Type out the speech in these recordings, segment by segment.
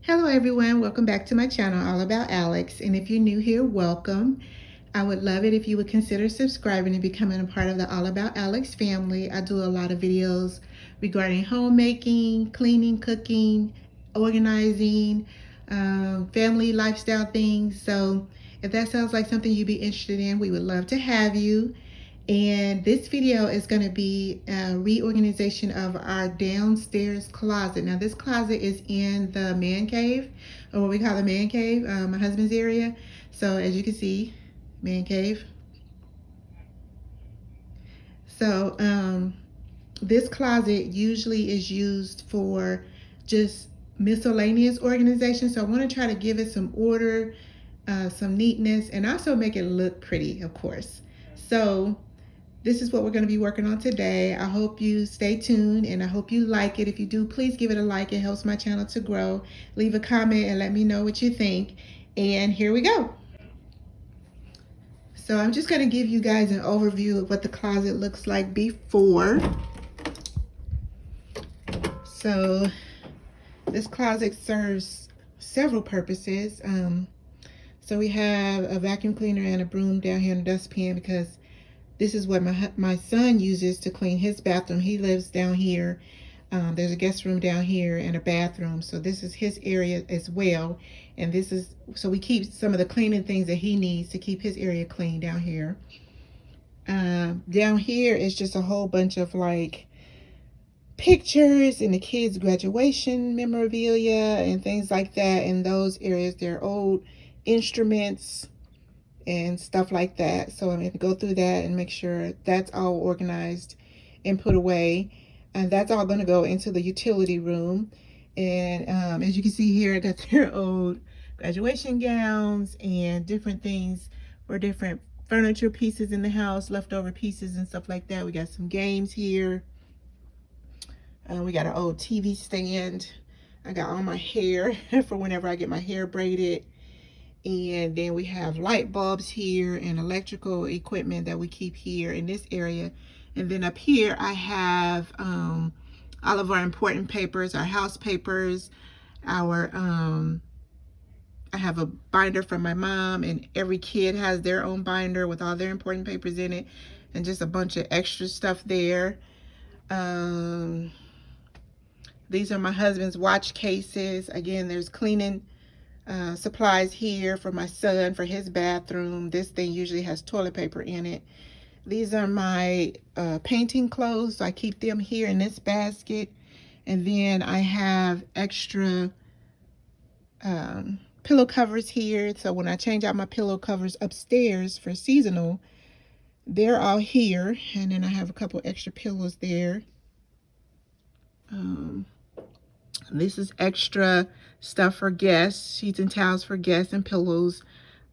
Hello everyone, welcome back to my channel All About Alex, and if you're new here, welcome. I would love it if you would consider subscribing and becoming a part of the All About Alex family. I do a lot of videos regarding homemaking, cleaning, cooking, organizing, family lifestyle things. So if that sounds like something you'd be interested in, we would love to have you. And this video is going to be a reorganization of our downstairs closet. Now this closet is in the man cave, or what we call the man cave, my husband's area. So as you can see, man cave. So this closet usually is used for just miscellaneous organization. So I want to try to give it some order, some neatness, and also make it look pretty, of course. So this is what we're going to be working on today. I hope you stay tuned and I hope you like it. If you do, please give it a like. It helps my channel to grow. Leave a comment and let me know what you think. And here we go. So I'm just going to give you guys an overview of what the closet looks like before. So this closet serves several purposes. So we have a vacuum cleaner and a broom down here in the dustpan because this is what my son uses to clean his bathroom. He lives down here. There's a guest room down here and a bathroom. So this is his area as well. And this is, so we keep some of the cleaning things that he needs to keep his area clean down here. Down here is just a whole bunch of like pictures and the kids' graduation memorabilia and things like that. In those areas, they're old instruments and stuff like that. So I'm going to go through that and make sure that's all organized and put away. And that's all going to go into the utility room. And as you can see here, I got their old graduation gowns and different things for different furniture pieces in the house, leftover pieces and stuff like that. We got some games here. We got an old TV stand. I got all my hair for whenever I get my hair braided. And then we have light bulbs here and electrical equipment that we keep here in this area. And then up here I have all of our important papers, our house papers, our I have a binder from my mom, and every kid has their own binder with all their important papers in it, and just a bunch of extra stuff there. These are my husband's watch cases. Again, there's cleaning supplies here for my son for his bathroom. This thing usually has toilet paper in it. These are my painting clothes, so I keep them here in this basket. And then I have extra pillow covers here. So when I change out my pillow covers upstairs for seasonal, they're all here. And then I have a couple extra pillows there. This is extra stuff for guests, sheets and towels for guests and pillows.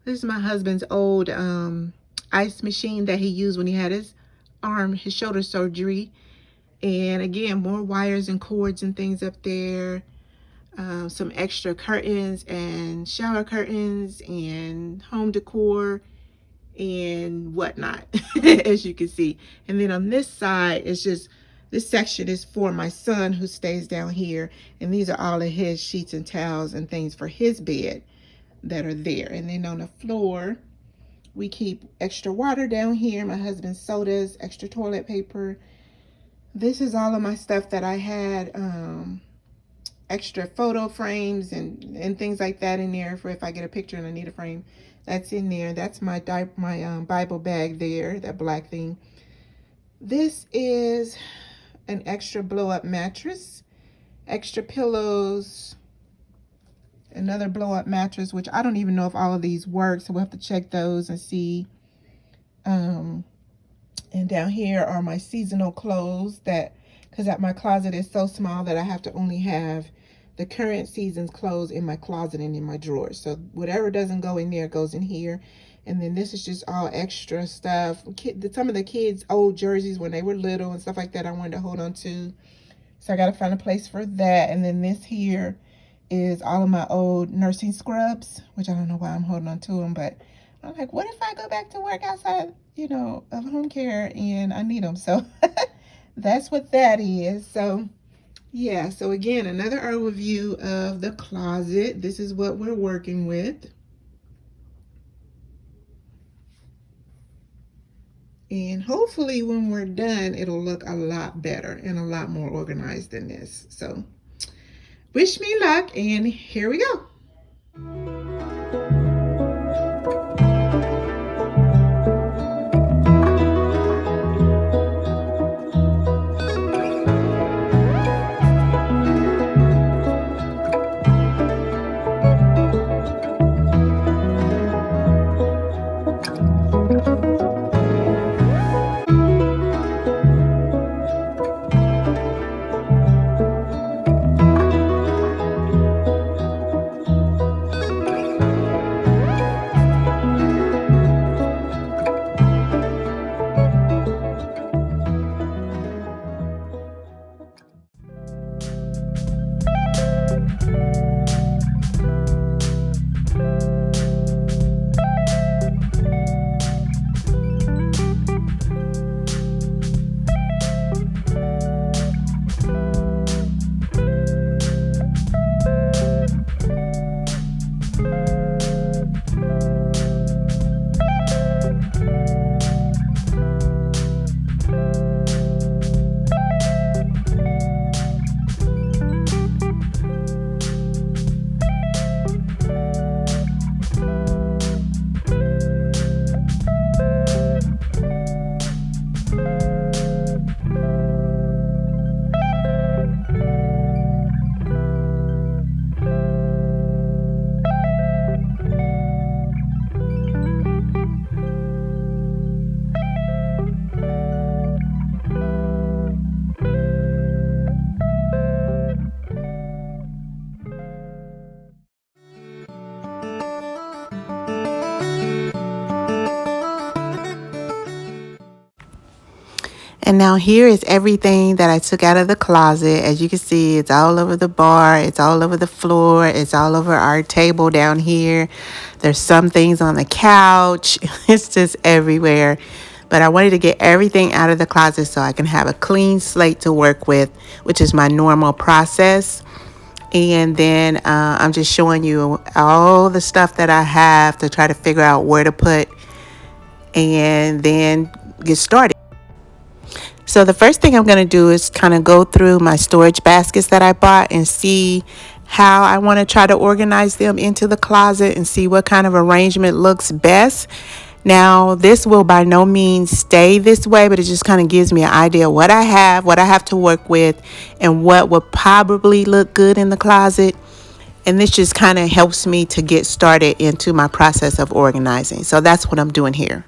This is my husband's old ice machine that he used when he had his shoulder surgery. And again, more wires and cords and things up there. Some extra curtains and shower curtains and home decor and whatnot, as you can see. And then on this side, it's just, this section is for my son who stays down here. And these are all of his sheets and towels and things for his bed that are there. And then on the floor, we keep extra water down here, my husband's sodas, extra toilet paper. This is all of my stuff that I had, extra photo frames and things like that in there for if I get a picture and I need a frame. That's in there. That's my Bible bag there, that black thing. This is an extra blow-up mattress, extra pillows, another blow-up mattress, which I don't even know if all of these work, so we'll have to check those and see. And down here are my seasonal clothes, that because my closet is so small that I have to only have the current season's clothes in my closet and in my drawers. So whatever doesn't go in there goes in here. And then this is just all extra stuff. Some of the kids' old jerseys when they were little and stuff like that I wanted to hold on to. So I got to find a place for that. And then this here is all of my old nursing scrubs, which I don't know why I'm holding on to them, but I'm like, what if I go back to work outside, you know, of home care and I need them? So that's what that is. So Yeah, so again, another overview of the closet. This is what we're working with. And hopefully when we're done, it'll look a lot better and a lot more organized than this. So wish me luck, and here we go. And now here is everything that I took out of the closet. As you can see, it's all over the bar, it's all over the floor, it's all over our table down here. There's some things on the couch. It's just everywhere. But I wanted to get everything out of the closet so I can have a clean slate to work with, which is my normal process. And then I'm just showing you all the stuff that I have to try to figure out where to put and then get started. So the first thing I'm going to do is kind of go through my storage baskets that I bought and see how I want to try to organize them into the closet and see what kind of arrangement looks best. Now, this will by no means stay this way, but it just kind of gives me an idea of what I have to work with, and what would probably look good in the closet. And this just kind of helps me to get started into my process of organizing. So that's what I'm doing here.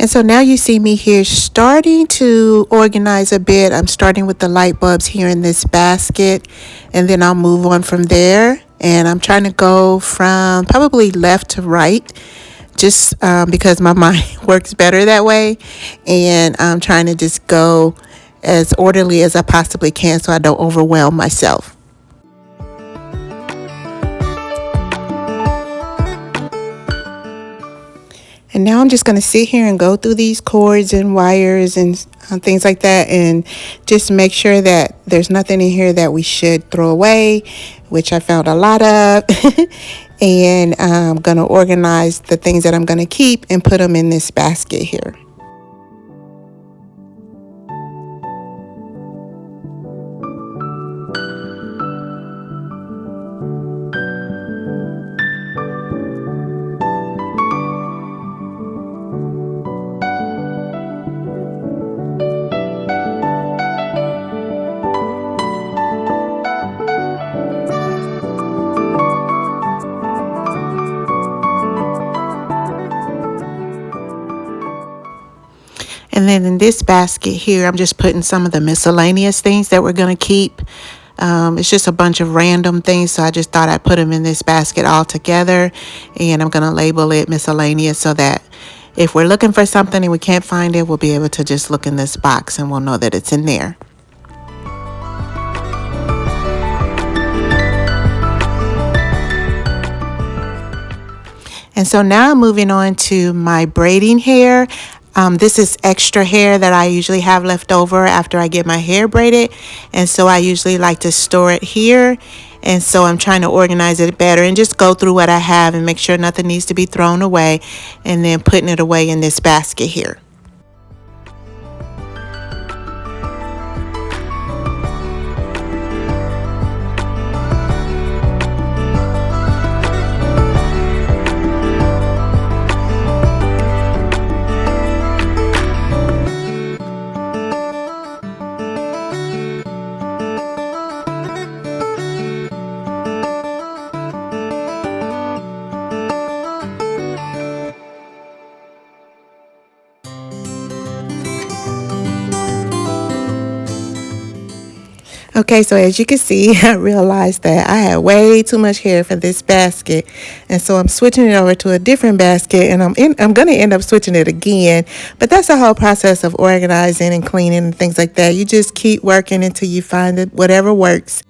And so now you see me here starting to organize a bit. I'm starting with the light bulbs here in this basket, and then I'll move on from there. And I'm trying to go from probably left to right, just because my mind works better that way. And I'm trying to just go as orderly as I possibly can so I don't overwhelm myself. And now I'm just going to sit here and go through these cords and wires and things like that, and just make sure that there's nothing in here that we should throw away, which I found a lot of. And I'm going to organize the things that I'm going to keep and put them in this basket here. And then in this basket here, I'm just putting some of the miscellaneous things that we're going to keep. It's just a bunch of random things, so I just thought I'd put them in this basket all together. And I'm going to label it miscellaneous so that if we're looking for something and we can't find it, we'll be able to just look in this box and we'll know that it's in there. And so now I'm moving on to my braiding hair. This is extra hair that I usually have left over after I get my hair braided. And so I usually like to store it here. And so I'm trying to organize it better and just go through what I have and make sure nothing needs to be thrown away, and then putting it away in this basket here. Okay, so as you can see, I realized that I had way too much hair for this basket, and so I'm switching it over to a different basket, and I'm going to end up switching it again. But that's the whole process of organizing and cleaning and things like that. You just keep working until you find it, whatever works.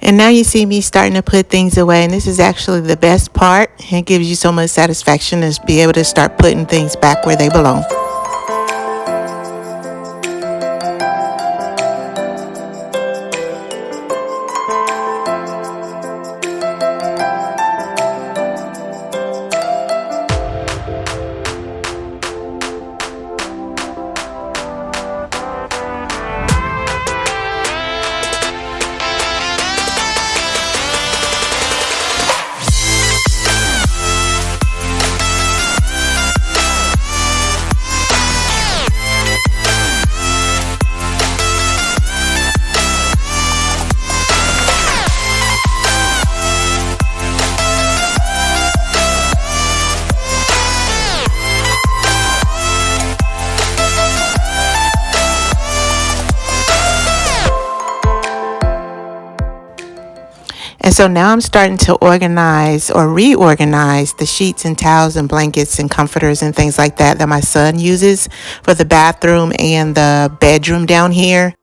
And now you see me starting to put things away, and this is actually the best part. It gives you so much satisfaction to be able to start putting things back where they belong. And so now I'm starting to organize or reorganize the sheets and towels and blankets and comforters and things like that my son uses for the bathroom and the bedroom down here.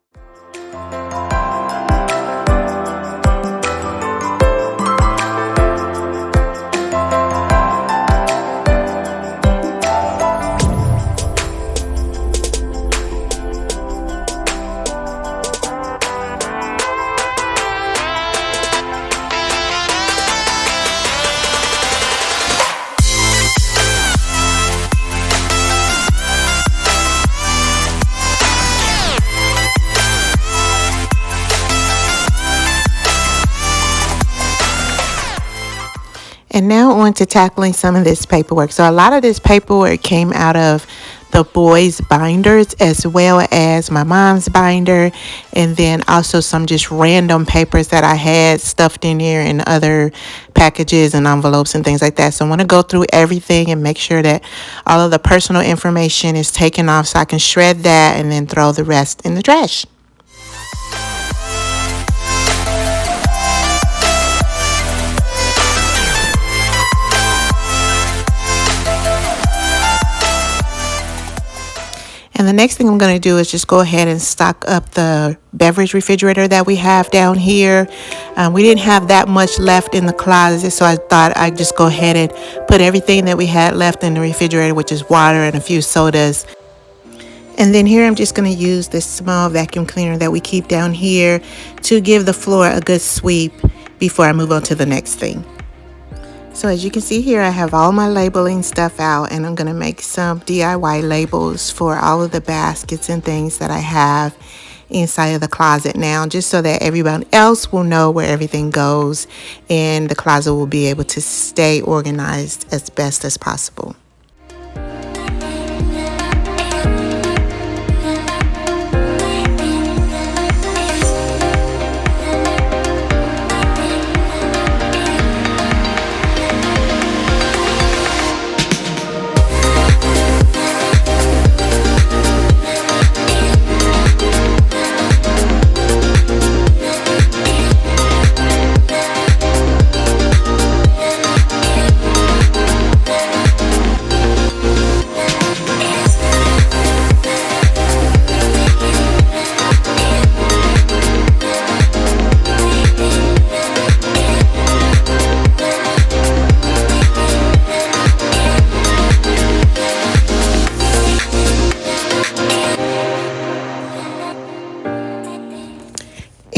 And now on to tackling some of this paperwork. So a lot of this paperwork came out of the boys' binders as well as my mom's binder, and then also some just random papers that I had stuffed in here and other packages and envelopes and things like that. So I want to go through everything and make sure that all of the personal information is taken off so I can shred that and then throw the rest in the trash. And the next thing I'm going to do is just go ahead and stock up the beverage refrigerator that we have down here. We didn't have that much left in the closet, so I thought I'd just go ahead and put everything that we had left in the refrigerator, which is water and a few sodas. And then here I'm just going to use this small vacuum cleaner that we keep down here to give the floor a good sweep before I move on to the next thing. So as you can see here, I have all my labeling stuff out, and I'm going to make some DIY labels for all of the baskets and things that I have inside of the closet now, just so that everyone else will know where everything goes and the closet will be able to stay organized as best as possible.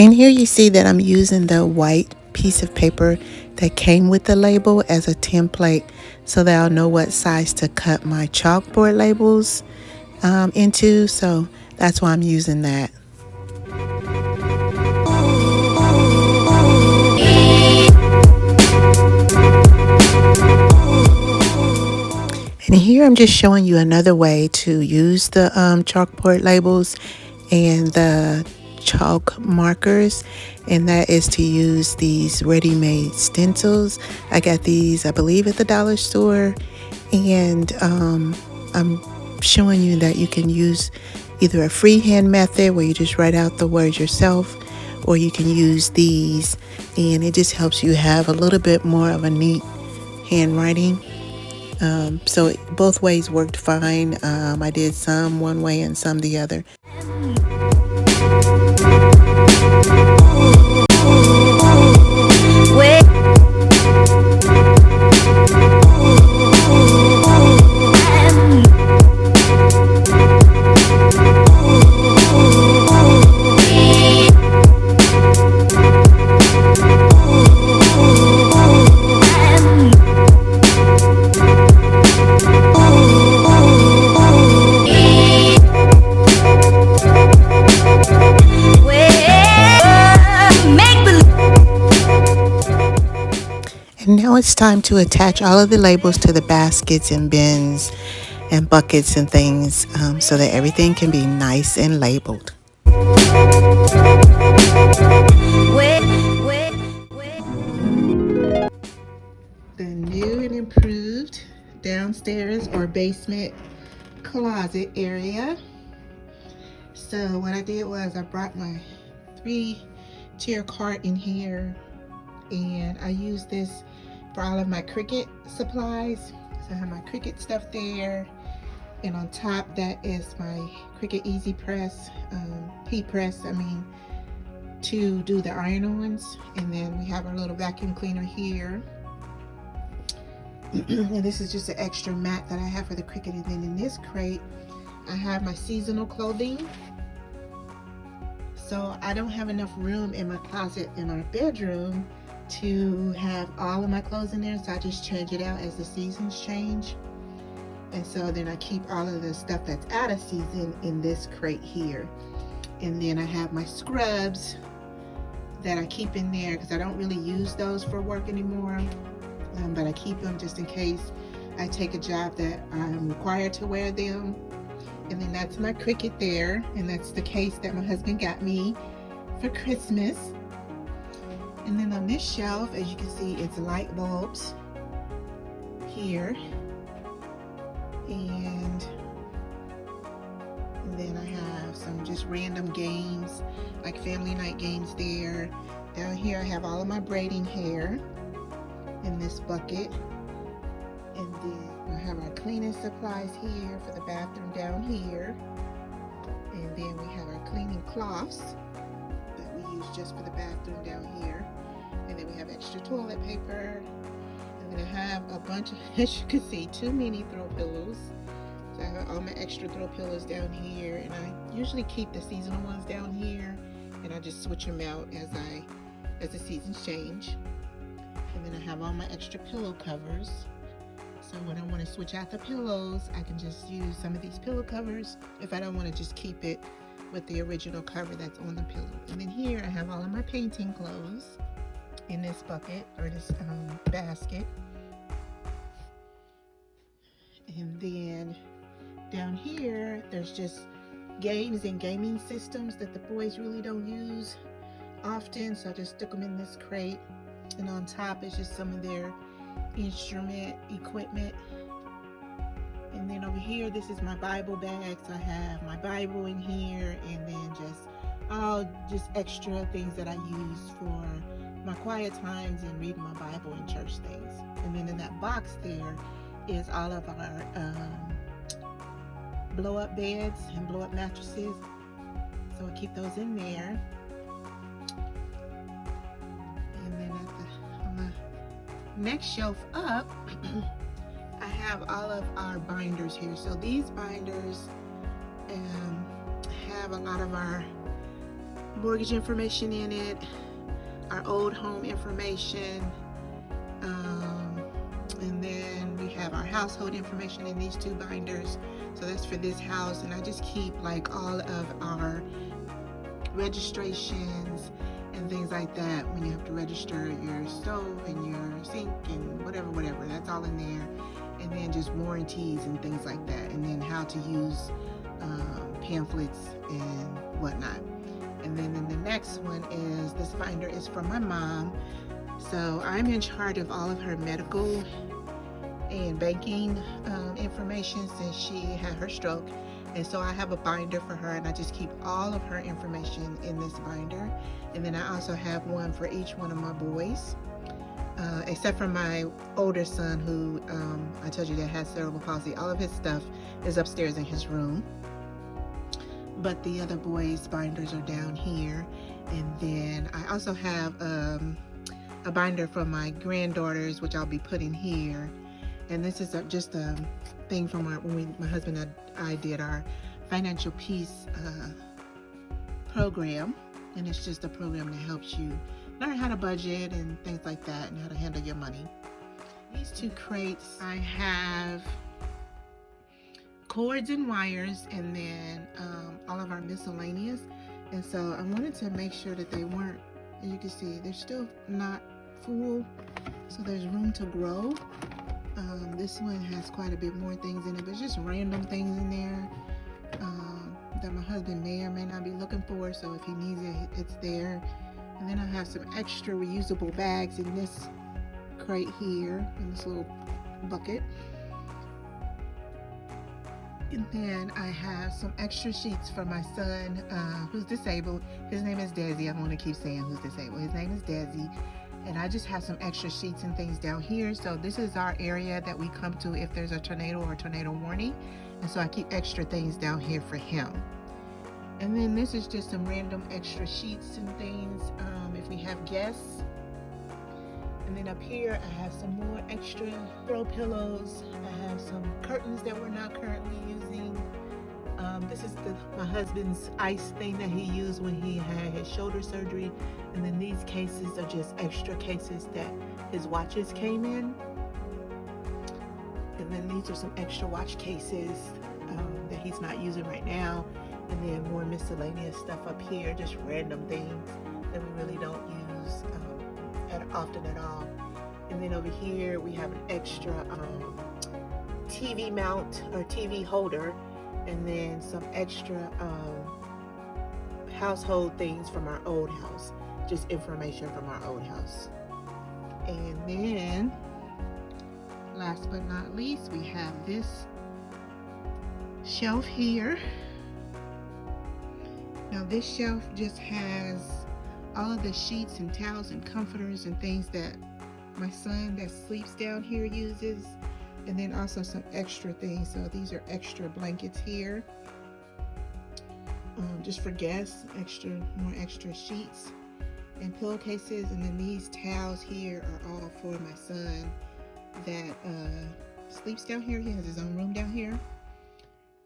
And here you see that I'm using the white piece of paper that came with the label as a template so that I'll know what size to cut my chalkboard labels into. So that's why I'm using that. And here I'm just showing you another way to use the chalkboard labels and the chalk markers, and that is to use these ready-made stencils. I got these, I believe, at the dollar store, and I'm showing you that you can use either a freehand method where you just write out the words yourself, or you can use these, and it just helps you have a little bit more of a neat handwriting. So both ways worked fine. I did some one way and some the other. And now it's time to attach all of the labels to the baskets and bins and buckets and things so that everything can be nice and labeled. The new and improved downstairs or basement closet area. So what I did was I brought my 3-tier cart in here, and I used this for all of my Cricut supplies. So I have my Cricut stuff there, and on top that is my Cricut Easy Press, heat press, to do the iron-ons. And then we have our little vacuum cleaner here. And this is just an extra mat that I have for the Cricut. And then in this crate, I have my seasonal clothing. So I don't have enough room in my closet in my bedroom to have all of my clothes in there, so I just change it out as the seasons change. And so then I keep all of the stuff that's out of season in this crate here. And then I have my scrubs that I keep in there because I don't really use those for work anymore, but I keep them just in case I take a job that I'm required to wear them. And then that's my Cricut there, and that's the case that my husband got me for Christmas. And then on this shelf, as you can see, it's light bulbs here, and then I have some just random games like family night games there. Down here I have all of my braiding hair in this bucket, and then I have our cleaning supplies here for the bathroom down here, and then we have our cleaning cloths that we use just for the bathroom down here, and then we have extra toilet paper, and then I have a bunch of, as you can see, too many throw pillows. So I have all my extra throw pillows down here, and I usually keep the seasonal ones down here, and I just switch them out as the seasons change. And then I have all my extra pillow covers. So when I want to switch out the pillows, I can just use some of these pillow covers if I don't want to just keep it with the original cover that's on the pillow. And then here I have all of my painting clothes in this bucket, or this basket. And then down here, there's just games and gaming systems that the boys really don't use often, so I just stuck them in this crate. And on top is just some of their instrument equipment. And then over here, this is my Bible bag, so I have my Bible in here, and then just extra things that I use for my quiet times and reading my Bible and church things. And then in that box there is all of our blow-up beds and blow-up mattresses, so I keep those in there. And then on the next shelf up, I have all of our binders here. So these binders have a lot of our mortgage information in it, our old home information, and then we have our household information in these two binders. So that's for this house, and I just keep like all of our registrations and things like that when you have to register your stove and your sink and whatever, that's all in there. And then just warranties and things like that, and then how to use pamphlets and whatnot. And then the next one is, this binder is from my mom. So I'm in charge of all of her medical and banking information since she had her stroke. And so I have a binder for her, and I just keep all of her information in this binder. And then I also have one for each one of my boys, except for my older son who I told you that has cerebral palsy. All of his stuff is upstairs in his room. But the other boys' binders are down here. And then I also have a binder for my granddaughters, which I'll be putting here. And this is just a thing from when my husband and I did our financial peace program. And it's just a program that helps you learn how to budget and things like that, and how to handle your money. These two crates, I have cords and wires, and then all of our miscellaneous. And so I wanted to make sure that they weren't, as you can see, they're still not full, so there's room to grow. This one has quite a bit more things in it, but just random things in there that my husband may or may not be looking for, so if he needs it, it's there. And then I have some extra reusable bags in this crate here, in this little bucket. And then I have some extra sheets for my son who's disabled. His name is Desi. I'm going to keep saying who's disabled. His name is Desi. And I just have some extra sheets and things down here. So this is our area that we come to if there's a tornado or tornado warning. And so I keep extra things down here for him. And then this is just some random extra sheets and things if we have guests. And then up here I have some more extra throw pillows. I have some curtains that we're not currently using. This is my husband's ice thing that he used when he had his shoulder surgery. And then these cases are just extra cases that his watches came in. And then these are some extra watch cases that he's not using right now. And then more miscellaneous stuff up here, just random things that we really don't use often at all. And then over here we have an extra TV mount or TV holder, and then some extra household things from our old house, just information from our old house. And then last but not least, we have this shelf here. Now this shelf just has all of the sheets and towels and comforters and things that my son that sleeps down here uses, and then also some extra things. So these are extra blankets here, just for guests, more extra sheets and pillowcases. And then these towels here are all for my son that sleeps down here. He has his own room down here.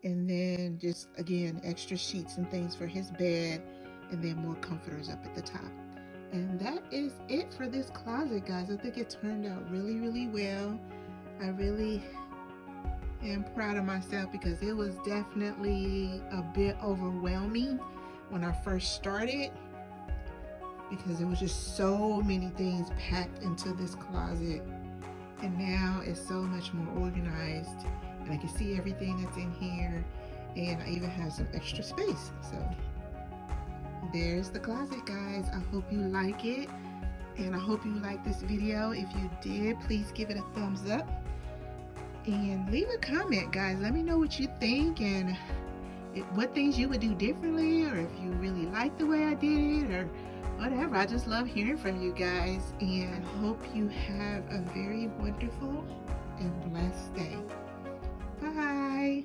And then just again extra sheets and things for his bed, and then more comforters up at the top. And that is it for this closet, guys. I think it turned out really, really well. I really am proud of myself because it was definitely a bit overwhelming when I first started, because there was just so many things packed into this closet. And now it's so much more organized, and I can see everything that's in here, and I even have some extra space. So there's the closet, guys. I hope you like it, and I hope you like this video. If you did, please give it a thumbs up and leave a comment, guys. Let me know what you think and what things you would do differently, or if you really like the way I did it, or whatever. I just love hearing from you guys, and hope you have a very wonderful and blessed day. Bye.